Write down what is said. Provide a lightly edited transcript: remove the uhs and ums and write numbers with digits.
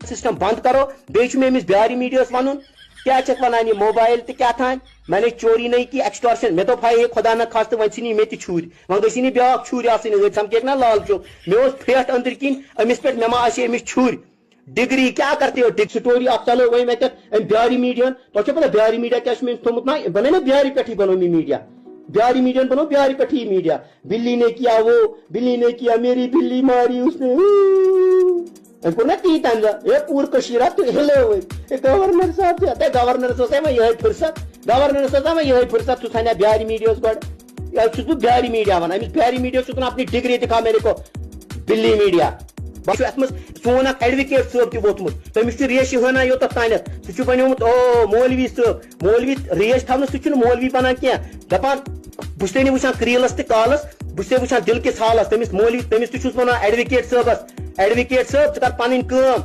system بند کرو بیچ میں امس بیاری میڈیا ون کیا چھ ونان یہ موبائل تو کیا تھان میں نے چوری نہیں کی ایکسٹارشن میں تو بھائی خدا نہ خاص ون سی میں چھر ون گی بیاا چھر آن سمکھ نا لال چوک مے پھیٹ اندر کن امس پہ مے ما امس چھر ڈگری کیا کرتے ہو ڈگ سٹوری اخ چلو وہی میں بیاری میڈیا تھی پتہ بیاری میڈیا کیا تھومت نا بنے نا بیاری پہ بنو میڈیا بیاری میڈیا بنو بیاری پہ ہی میڈیا بلی نے کیا وہ بلی نے کیا میری بلی ماری اس نے کو نا تی تمہ یہ پور کشیر تو ہلو گورنر صاحب گورنر یہ فرست گورنر صاحب یہ فرست تو تھانا بیاری میڈیا گوڑ بہ بیاری میڈیا ونان امس بیاری میڈیا ون اپنی ڈگری دکھا میرے کو بلی میڈیا ات مز سون اخ ایڈوکیٹ صاحب تہ ووتمت تمس ریش ہنا یوت تانت سہ بنیومت او مولوی صاحب مولوی ریش تھونس سہ مولوی بنان کی دپان بس تے وچان کریلس تہ کالس بس تے وچان دل کس حالس تمس مولوی تمس تہ ونان ایڈوکیٹ صاحب ژٕ کر پنٕنۍ کٲم